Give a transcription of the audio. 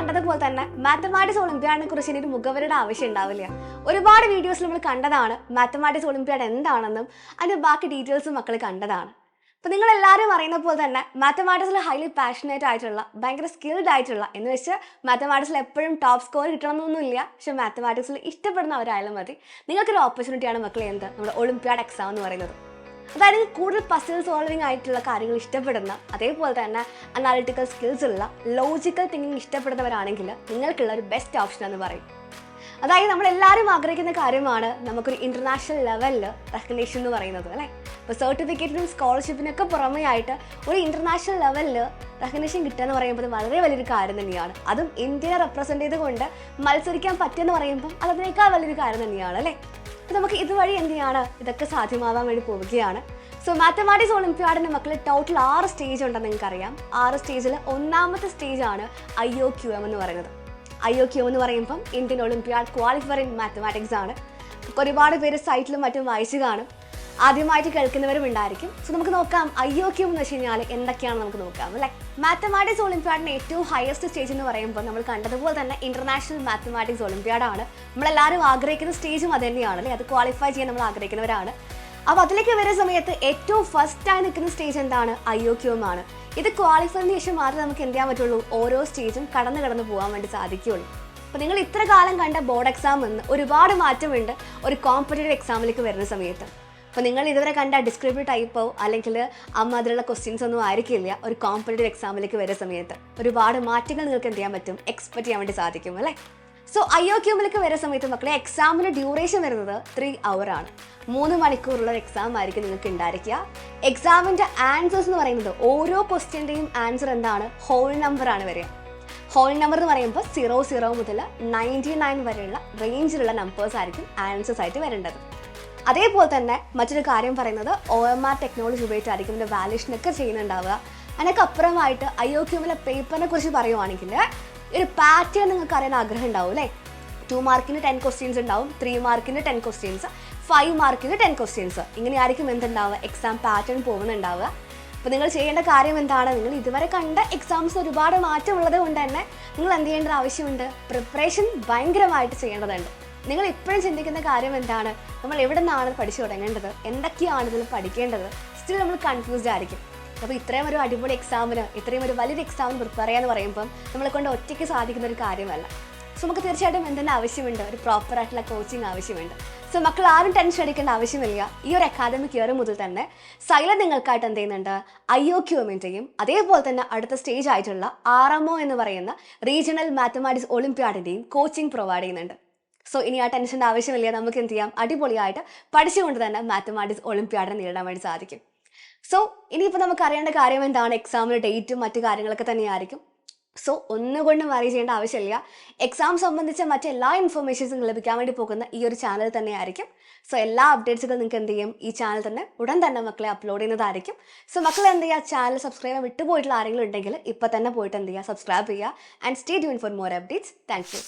കണ്ടതുപോലെ തന്നെ മാത്തമാറ്റിക്സ് ഒളിമ്പ്യാഡിനെ കുറിച്ച് ഇനി ഒരു മുഖവരുടെ ആവശ്യം ഉണ്ടാവില്ല. ഒരുപാട് വീഡിയോസിൽ നമ്മൾ കണ്ടതാണ് മാത്തമാറ്റിക്സ് ഒളിമ്പ്യാഡ് എന്താണെന്നും അതിൻ്റെ ബാക്കി ഡീറ്റെയിൽസും മക്കൾ കണ്ടതാണ്. അപ്പോൾ നിങ്ങളെല്ലാവരും അറിയുന്ന പോലെ തന്നെ മാത്തമാറ്റിക്സിൽ ഹൈലി പാഷനേറ്റ് ആയിട്ടുള്ള ഭയങ്കര സ്കിൽഡ് ആയിട്ടുള്ള എന്ന് വെച്ചാൽ മാത്തമാറ്റിക്സിൽ എപ്പോഴും ടോപ്പ് സ്കോർ കിട്ടണമെന്നൊന്നുമില്ല, പക്ഷേ മാത്തമാറ്റിക്സിൽ ഇഷ്ടപ്പെടുന്നവരായാലും മതി. നിങ്ങൾക്കൊരു ഓപ്പർച്യൂണിറ്റിയാണ് മക്കളെ എന്ത് നമ്മുടെ ഒളിമ്പ്യാഡ് എക്സാം എന്ന് പറയുന്നത്. അതായത് കൂടുതൽ പസിൽ സോൾവിങ് ആയിട്ടുള്ള കാര്യങ്ങൾ ഇഷ്ടപ്പെടുന്ന, അതേപോലെ തന്നെ അനാലിറ്റിക്കൽ സ്കിൽസ് ഉള്ള ലോജിക്കൽ തിങ്കിങ് ഇഷ്ടപ്പെടുന്നവരാണെങ്കിൽ നിങ്ങൾക്കുള്ള ഒരു ബെസ്റ്റ് ഓപ്ഷൻ എന്ന് പറയും. അതായത് നമ്മളെല്ലാവരും ആഗ്രഹിക്കുന്ന കാര്യമാണ് നമുക്കൊരു ഇൻ്റർനാഷണൽ ലെവലിൽ റെക്കഗ്നേഷൻ എന്ന് പറയുന്നത് അല്ലേ. ഇപ്പോൾ സർട്ടിഫിക്കറ്റിനും സ്കോളർഷിപ്പിനൊക്കെ പുറമേ ആയിട്ട് ഒരു ഇൻ്റർനാഷണൽ ലെവലിൽ റെക്കഗ്നേഷൻ കിട്ടുക എന്ന് പറയുമ്പോൾ വളരെ വലിയൊരു കാര്യം തന്നെയാണ്. അതും ഇന്ത്യയെ റെപ്രസെൻ്റ് ചെയ്തുകൊണ്ട് മത്സരിക്കാൻ പറ്റുമെന്ന് പറയുമ്പം അത് അതിനേക്കാൾ വലിയൊരു കാര്യം തന്നെയാണ് അല്ലേ. അപ്പോൾ നമുക്ക് ഇതുവഴി എന്ത് ചെയ്യാണ് ഇതൊക്കെ സാധ്യമാവാൻ വേണ്ടി പോവുകയാണ്. സോ മാത്തമാറ്റിക്സ് ഒളിമ്പ്യാഡിൻ്റെ മക്കൾ ടോട്ടൽ 6 സ്റ്റേജ് ഉണ്ടെന്ന് നിങ്ങൾക്കറിയാം. 6 സ്റ്റേജിൽ ഒന്നാമത്തെ സ്റ്റേജാണ് IOQM എന്ന് പറയുന്നത്. IOQM എന്ന് പറയുമ്പം Indian Olympiad qualifier in mathematics ആണ്. ഒരുപാട് പേര് സൈറ്റിലും മറ്റും വായിച്ച് കാണും, ആദ്യമായിട്ട് കേൾക്കുന്നവരും ഉണ്ടായിരിക്കും. സോ നമുക്ക് നോക്കാം IOQM എന്ന് വെച്ച് കഴിഞ്ഞാൽ എന്തൊക്കെയാണെന്ന് നമുക്ക് നോക്കാം അല്ലേ. മാത്തമാറ്റിക്സ് ഒളിമ്പ്യാഡിൻ്റെ ഏറ്റവും ഹയസ്റ്റ് സ്റ്റേജ് എന്ന് പറയുമ്പോൾ നമ്മൾ കണ്ടതുപോലെ തന്നെ ഇൻ്റർനാഷണൽ മാത്തമാറ്റിക്സ് ഒളിമ്പ്യാഡാണ്. നമ്മളെല്ലാവരും ആഗ്രഹിക്കുന്ന സ്റ്റേജും അത് തന്നെയാണ് അല്ലേ. അത് ക്വാളിഫൈ ചെയ്യാൻ നമ്മൾ ആഗ്രഹിക്കുന്നവരാണ്. അപ്പോൾ അതിലേക്ക് വരുന്ന സമയത്ത് ഏറ്റവും ഫസ്റ്റായി നിൽക്കുന്ന സ്റ്റേജ് എന്താണ്? IOQM ആണ്. ഇത് ക്വാളിഫൈന് ശേഷം മാത്രമേ നമുക്ക് എന്ത് ചെയ്യാൻ പറ്റുള്ളൂ, ഓരോ സ്റ്റേജും കടന്നു പോകാൻ വേണ്ടി സാധിക്കുകയുള്ളൂ. അപ്പോൾ നിങ്ങൾ ഇത്ര കാലം കണ്ട ബോർഡ് എക്സാം എന്ന് ഒരുപാട് മാറ്റമുണ്ട് ഒരു കോമ്പറ്റേറ്റീവ് എക്സാമിലേക്ക് വരുന്ന സമയത്ത്. അപ്പോൾ നിങ്ങൾ ഇതുവരെ കണ്ട ഡിസ്ക്രിപ്റ്റീവ് ടൈപ്പോ അല്ലെങ്കിൽ അതിലുള്ള ക്വസ്റ്റ്യൻസ് ഒന്നും ആയിരിക്കില്ല ഒരു കോമ്പറ്റേറ്റീവ് എക്സാമിലേക്ക് വരുന്ന സമയത്ത്. ഒരുപാട് മാറ്റങ്ങൾ നിങ്ങൾക്ക് എന്ത് ചെയ്യാൻ പറ്റും, എക്സ്പെക്ട് ചെയ്യാൻ വേണ്ടി സാധിക്കും അല്ലേ. സോ IOQMലേക്ക് വരുന്ന സമയത്ത് മക്കളെ എക്സാമിൻ്റെ ഡ്യൂറേഷൻ വരുന്നത് 3 hour ആണ്. 3 മണിക്കൂറുള്ള എക്സാം ആയിരിക്കും നിങ്ങൾക്ക് ഉണ്ടായിരിക്കുക. എക്സാമിൻ്റെ ആൻസേഴ്സ് എന്ന് പറയുന്നത് ഓരോ ക്വസ്റ്റ്യൻ്റെയും ആൻസർ എന്താണ്, ഹോൾ നമ്പർ ആണ് വരിക. ഹോൾ നമ്പർ എന്ന് പറയുമ്പോൾ 00 മുതൽ 99 വരെയുള്ള റേഞ്ചിലുള്ള നമ്പേഴ്സ് ആയിരിക്കും ആൻസേഴ്സ് ആയിട്ട് വരേണ്ടത്. അതേപോലെ തന്നെ മറ്റൊരു കാര്യം പറയുന്നത് OMR ടെക്നോളജി ഉപയോഗിച്ചായിരിക്കും ഇതിൻ്റെ വാല്യൂഷനൊക്കെ ചെയ്യുന്നുണ്ടാവുക. അതിനൊക്കെ അപ്പുറമായിട്ട് IOQMലെ പേപ്പറിനെ കുറിച്ച് പറയുവാണെങ്കിൽ ഒരു പാറ്റേൺ നിങ്ങൾക്ക് അറിയാൻ ആഗ്രഹം ഉണ്ടാവും അല്ലേ. 2 മാർക്കിന് 10 ക്വസ്റ്റ്യൻസ് ഉണ്ടാവും, 3 മാർക്കിന് 10 ക്വസ്റ്റ്യൻസ്, 5 മാർക്കിന് 10 ക്വസ്റ്റ്യൻസ്. ഇങ്ങനെയായിരിക്കും എന്തുണ്ടാവുക, എക്സാം പാറ്റേൺ പോകുന്നുണ്ടാവുക. അപ്പോൾ നിങ്ങൾ ചെയ്യേണ്ട കാര്യം എന്താണ്, നിങ്ങൾ ഇതുവരെ കണ്ട എക്സാംസ് ഒരുപാട് മാറ്റമുള്ളത് കൊണ്ട് തന്നെ നിങ്ങൾ എന്ത് ചെയ്യേണ്ട ആവശ്യമുണ്ട്, പ്രിപ്പറേഷൻ ഭയങ്കരമായിട്ട് ചെയ്യേണ്ടതുണ്ട്. നിങ്ങൾ ഇപ്പോഴും ചിന്തിക്കുന്ന കാര്യം എന്താണ്, നമ്മൾ എവിടെ നിന്നാണ് പഠിച്ചു തുടങ്ങേണ്ടത്, എന്തൊക്കെയാണ് ഇതിൽ പഠിക്കേണ്ടത്, സ്റ്റിൽ നമ്മൾ കൺഫ്യൂസ്ഡ് ആയിരിക്കും. അപ്പോൾ ഇത്രയും ഒരു അടിപൊളി എക്സാമിന്, ഇത്രയും ഒരു വലിയൊരു എക്സാമിന് പ്രിപ്പയർ ചെയ്യാന്ന് പറയുമ്പം നമ്മളെ കൊണ്ട് ഒറ്റയ്ക്ക് സാധിക്കുന്ന ഒരു കാര്യമല്ല. സോ നമുക്ക് തീർച്ചയായിട്ടും എന്തെങ്കിലും ആവശ്യമുണ്ട്, ഒരു പ്രോപ്പറായിട്ടുള്ള കോച്ചിങ് ആവശ്യമുണ്ട്. സോ മക്കൾ ആരും ടെൻഷൻ അടിക്കേണ്ട ആവശ്യമില്ല. ഈ ഒരു അക്കാദമിക് ഇയർ മുതൽ തന്നെ സൈലം നിങ്ങൾക്കായിട്ട് എന്ത് ചെയ്യുന്നുണ്ട്, IOQMൻ്റെയും അതേപോലെ തന്നെ അടുത്ത സ്റ്റേജ് ആയിട്ടുള്ള RMO എന്ന് പറയുന്ന റീജിയണൽ മാത്തമാറ്റിക്സ് ഒളിമ്പ്യാഡിൻ്റെയും കോച്ചിങ് പ്രൊവൈഡ് ചെയ്യുന്നുണ്ട്. സോ ഇനി ആ ടെൻഷൻ്റെ ആവശ്യമില്ല, നമുക്ക് എന്ത് ചെയ്യാം, അടിപൊളിയായിട്ട് പഠിച്ചുകൊണ്ട് തന്നെ മാത്തമാറ്റിക്സ് ഒളിമ്പ്യാഡിനെ നേരിടാൻ വേണ്ടി സാധിക്കും. സോ ഇനിയിപ്പോൾ നമുക്ക് അറിയേണ്ട കാര്യം എന്താണ്, എക്സാമിൻ്റെ ഡേറ്റും മറ്റു കാര്യങ്ങളൊക്കെ തന്നെയായിരിക്കും. സോ ഒന്നുകൊണ്ടും വറി ചെയ്യേണ്ട ആവശ്യമില്ല. എക്സാം സംബന്ധിച്ച മറ്റെല്ലാ ഇൻഫർമേഷൻസും ലഭിക്കാൻ വേണ്ടി പോകുന്ന ഈ ഒരു ചാനൽ തന്നെയായിരിക്കും. സോ എല്ലാ അപ്ഡേറ്റ്സുകളും നിങ്ങൾക്ക് എന്ത് ചെയ്യും, ഈ ചാനൽ തന്നെ ഉടൻ തന്നെ മക്കളെ അപ്ലോഡ് ചെയ്യുന്നതായിരിക്കും. സോ മക്കൾ എന്ത് ചെയ്യുക, ചാനൽ സബ്സ്ക്രൈബ് ചെയ്യാൻ വിട്ടുപോയിട്ടുള്ള ആരെങ്കിലും ഉണ്ടെങ്കിൽ ഇപ്പോൾ തന്നെ പോയിട്ട് എന്ത് ചെയ്യുക, സബ്സ്ക്രൈബ് ചെയ്യുക. And stay tune for more updates. Thank you.